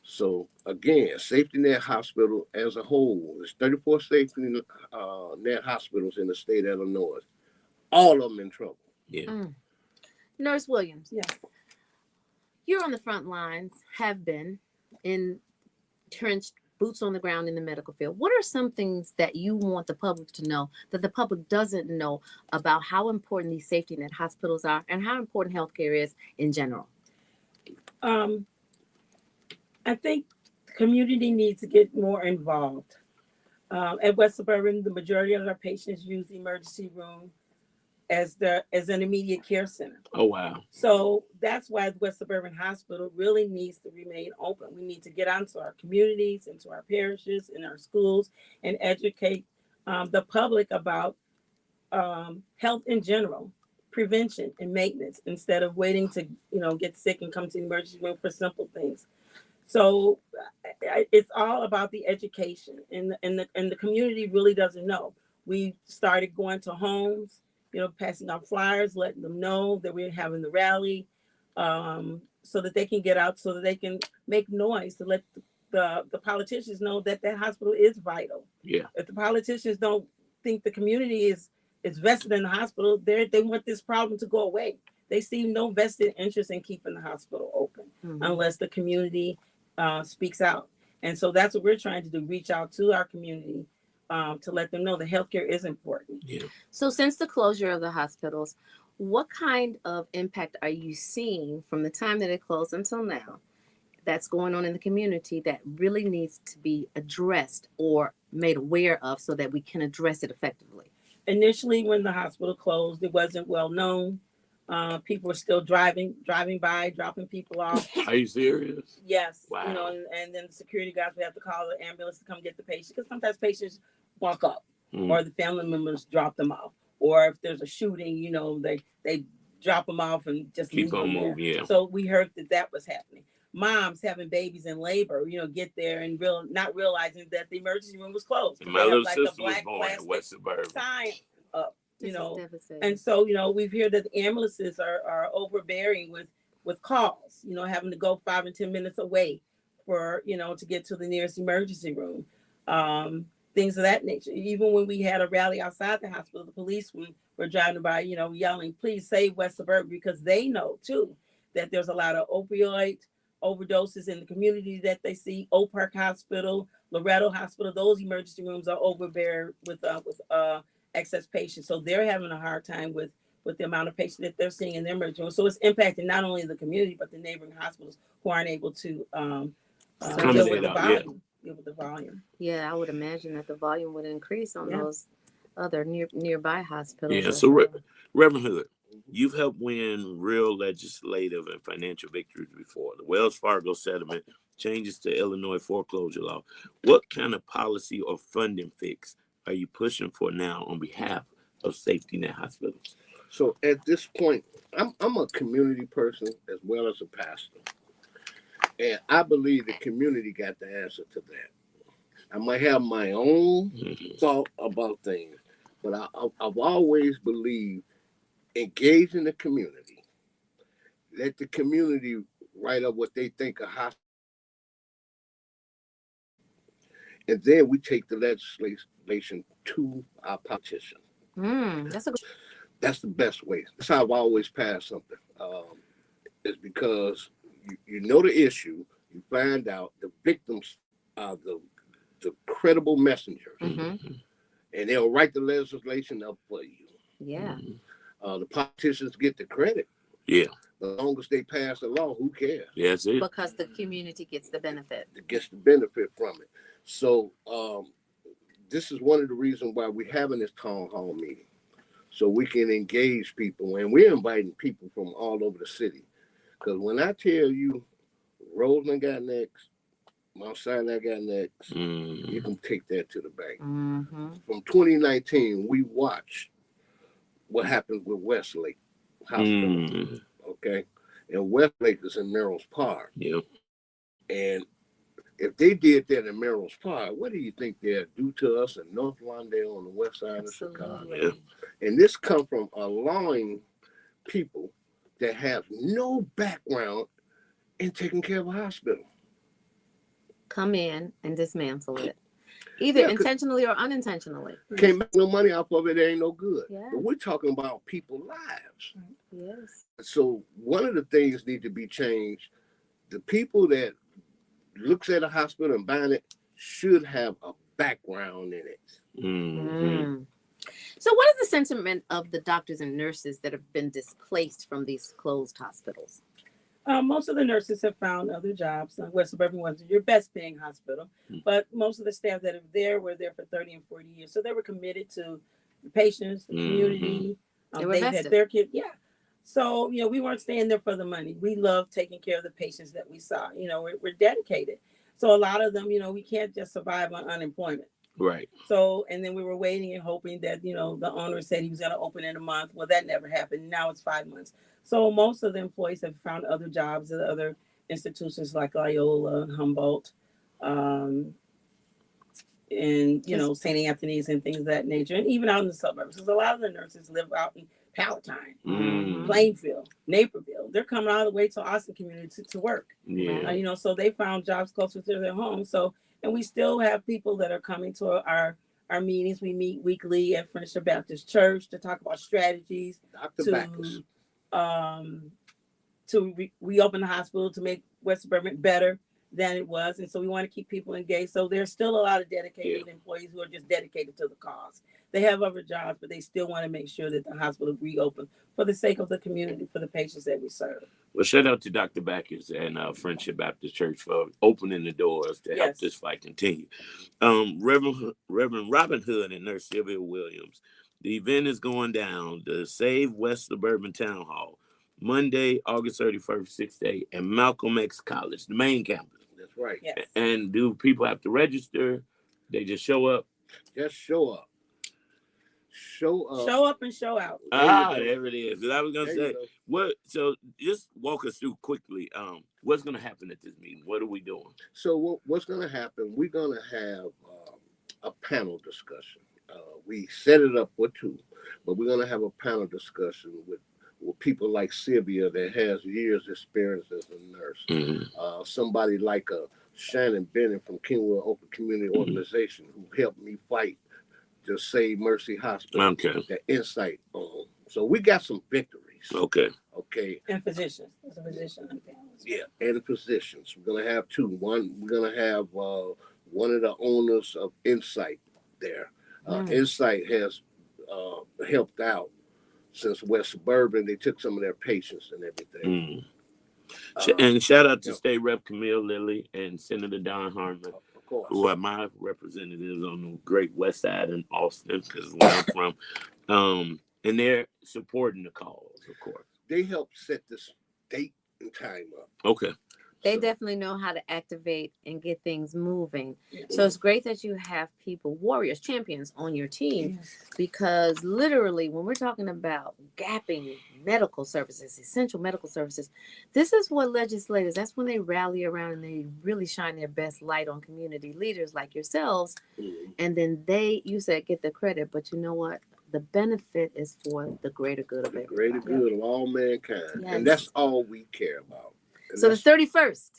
So again, Safety Net Hospital as a whole, there's 34 Safety Net hospitals in the state of Illinois. All of them in trouble. Yeah. Nurse Williams, Yeah. you're on the front lines, have been entrenched, boots on the ground in the medical field. What are some things that you want the public to know that the public doesn't know about how important these safety net hospitals are and how important healthcare is in general? I think the community needs to get more involved. At West Suburban, the majority of our patients use the emergency room as an immediate care center. Oh, wow. So that's why the West Suburban Hospital really needs to remain open. We need to get onto our communities, into our parishes, in our schools, and educate the public about health in general, prevention and maintenance, instead of waiting to get sick and come to the emergency room for simple things. So it's all about the education, and the community really doesn't know. We started going to homes, passing out flyers, letting them know that we're having the rally, so that they can get out, so that they can make noise to let the politicians know that that hospital is vital. Yeah. If the politicians don't think the community is vested in the hospital, they want this problem to go away. They see no vested interest in keeping the hospital open unless the community speaks out. And so that's what we're trying to do, reach out to our community to let them know that healthcare is important. Yeah. So since the closure of the hospitals, what kind of impact are you seeing from the time that it closed until now that's going on in the community that really needs to be addressed or made aware of so that we can address it effectively? Initially, when the hospital closed, it wasn't well known. People were still driving by, dropping people off. Are you serious? Yes. Wow. And then the security guys would have to call the ambulance to come get the patient, because sometimes patients walk up or the family members drop them off. Or if there's a shooting, they drop them off and just keep leave on them moving. there. Yeah. So we heard that was happening. Moms having babies in labor, get there and not realizing that the emergency room was closed. And my little sister was born in West Suburban. Sign up, devastating. and so we've heard that the ambulances are overbearing with calls. Having to go 5 and 10 minutes away for to get to the nearest emergency room. Things of that nature. Even when we had a rally outside the hospital, the police were driving by, yelling, "Please save West Suburban," because they know too that there's a lot of opioid overdoses in the community that they see. Oak Park Hospital, Loretto Hospital, those emergency rooms are overbearing with excess patients. So they're having a hard time with the amount of patients that they're seeing in their emergency room. So it's impacting not only the community, but the neighboring hospitals who aren't able to deal with the volume. Yeah, I would imagine that the volume would increase on those other nearby hospitals. Yeah. So Reverend Hood, you've helped win real legislative and financial victories before. The Wells Fargo settlement, changes to Illinois foreclosure law. What kind of policy or funding fix are you pushing for now on behalf of safety net hospitals? So at this point, I'm a community person as well as a pastor. And I believe the community got the answer to that. I might have my own thought about things, but I've always believed engage in the community. Let the community write up what they think a hospital. And then we take the legislation to our politicians. That's the best way. That's how I've always passed something. It's because you know the issue, you find out the victims are the credible messengers, and they'll write the legislation up for you. Yeah. The politicians get the credit. Yeah. As long as they pass the law, who cares? Yeah, that's it. Because the community gets the benefit. It gets the benefit from it. So this is one of the reasons why we're having this town hall meeting, so we can engage people. And we're inviting people from all over the city. Because when I tell you Roseland got next, Mount Sinai got next, you can take that to the bank. From 2019, we watched what happened with Westlake Hospital. Okay. And Westlake is in Merrill's Park. Yeah. And if they did that in Merrill's Park, what do you think they'd do to us in North Lawndale on the west side of Chicago? Yeah. And this comes from allowing people that have no background in taking care of a hospital. Come in and dismantle it, either intentionally or unintentionally. Can't make no money off of it, it ain't no good. Yeah. But we're talking about people's lives. Yes. So one of the things need to be changed. The people that looks at a hospital and buying it should have a background in it. Mm-hmm. So what is the sentiment of the doctors and nurses that have been displaced from these closed hospitals? Most of the nurses have found other jobs. West Suburban was your best paying hospital, but most of the staff that are there were there for 30 and 40 years. So they were committed to the patients, the community. They had their kids. Yeah. So, we weren't staying there for the money. We love taking care of the patients that we saw. We're dedicated. So a lot of them, we can't just survive on unemployment. Right. So, and then we were waiting and hoping that, the owner said he was going to open in a month. Well, that never happened. Now it's 5 months. So most of the employees have found other jobs at other institutions like Loyola, Humboldt, and, St. Anthony's and things of that nature. And even out in the suburbs. Because a lot of the nurses live out in Palatine, Plainfield, Naperville. They're coming all the way to Austin community to work. Yeah. So they found jobs closer to their home. So, and we still have people that are coming to our meetings. We meet weekly at Friendship Baptist Church to talk about strategies to reopen the hospital, to make West Suburban better than it was. And so we want to keep people engaged. So there's still a lot of dedicated employees who are just dedicated to the cause. They have other jobs, but they still want to make sure that the hospital reopen for the sake of the community, for the patients that we serve. Well, shout out to Dr. Backus and Friendship Baptist Church for opening the doors to help this fight continue. Reverend Robin Hood and Nurse Sylvia Williams. The event is going down, the Save West Suburban Town Hall, Monday, August 31st, 6 to 8, at Malcolm X College, the main campus. That's right. Yes. And do people have to register? They just show up? Just show up. Show up and show out. There it is. I was gonna say so just walk us through quickly. What's gonna happen at this meeting? What are we doing? So what's gonna happen? We're gonna have a panel discussion. We set it up for 2, but we're gonna have a panel discussion with people like Sylvia that has years experience as a nurse. Somebody like Shannon Bennett from Kingwood Open Community Organization who helped me fight to Save Mercy Hospital. Okay. The insight on. So we got some victories. Okay. And physicians. There's a physician on panel. Yeah, and physicians. We're gonna have 2. One, we're gonna have one of the owners of Insight there. Insight has helped out since West Suburban. They took some of their patients and everything. And shout out to State Rep Camille Lilly and Senator Don Harmon, who are my representatives on the Great West Side in Austin, because where I'm from. And they're supporting the cause, of course. They helped set this date and time up. Okay. They definitely know how to activate and get things moving. So it's great that you have people, warriors, champions on your team, because literally when we're talking about gapping medical services, essential medical services, this is what legislators, that's when they rally around and they really shine their best light on community leaders like yourselves. And then you said get the credit, but you know what? The benefit is for the greater good of everybody. The greater good of all mankind. And that's all we care about. And so the 31st,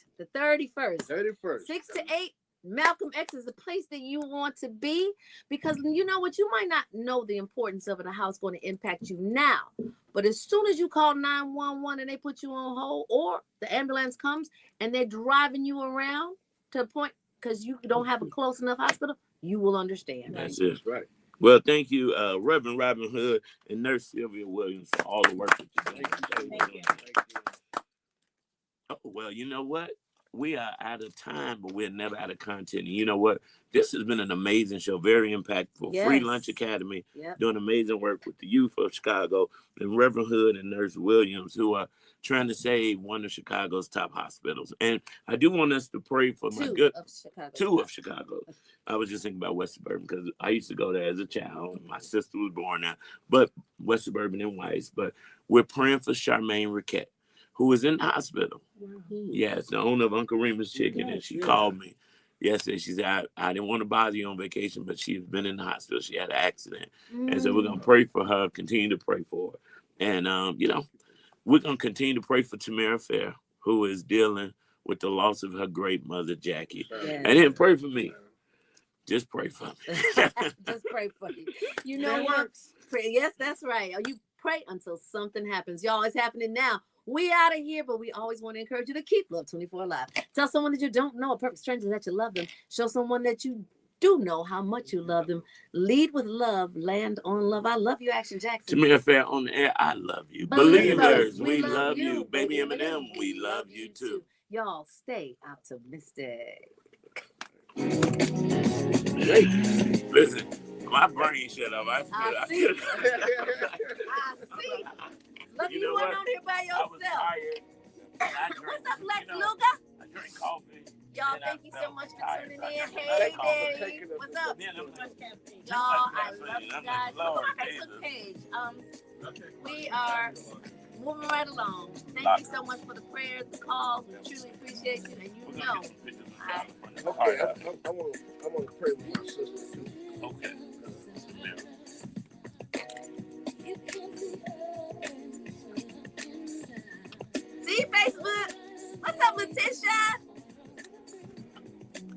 6 to 8, Malcolm X is the place that you want to be, because you know what, you might not know the importance of it, or how it's going to impact you now, but as soon as you call 911 and they put you on hold, or the ambulance comes and they're driving you around to a point because you don't have a close enough hospital, you will understand. That's it. Right. Well, thank you, Reverend Robin Hood and Nurse Sylvia Williams, for all the work that you're doing. Thank you. Oh, well, you know what? We are out of time, but we're never out of content. And you know what? This has been an amazing show, very impactful. Yes. Free Lunch Academy, doing amazing work with the youth of Chicago, and Reverend Hood and Nurse Williams, who are trying to save one of Chicago's top hospitals. And I do want us to pray for two of Chicago. I was just thinking about West Suburban because I used to go there as a child. My sister was born there, but West Suburban and Weiss. But we're praying for Charmaine Riquette, who is in the hospital. Yes, the owner of Uncle Remus Chicken, and she called me. yesterday. She said, I didn't want to bother you on vacation, but she's been in the hospital. She had an accident. And so we're going to pray for her, continue to pray for her. And, we're going to continue to pray for Tamara Fair, who is dealing with the loss of her great mother, Jackie. Yes. And then pray for me. Just pray for me. Just pray for you. You know what? Pray, yes, that's right. You pray until something happens. Y'all, it's happening now. We out of here, but we always want to encourage you to keep Love 24 alive. Tell someone that you don't know, a perfect stranger, that you love them. Show someone that you do know how much you love them. Lead with love, land on love. I love you, Action Jackson. Tamara Fair on the air, I love you. Believers, we love you. Baby Eminem, we love you too. Y'all stay optimistic. Hey, listen, my brain shut up. I see. I see. Look, You you know went what? on here by I was yourself. tired. What's up, Lex Luger? I drank coffee. Y'all, thank you so much for tuning in. Hey, Dave. What's up? Y'all, I love you guys. Look on my Facebook page. We are moving right along. Thank you so much for the prayers, the calls. We truly appreciate you, and you know. Okay, I want to pray with my sister too. Okay. See, Facebook. What's up, Letitia?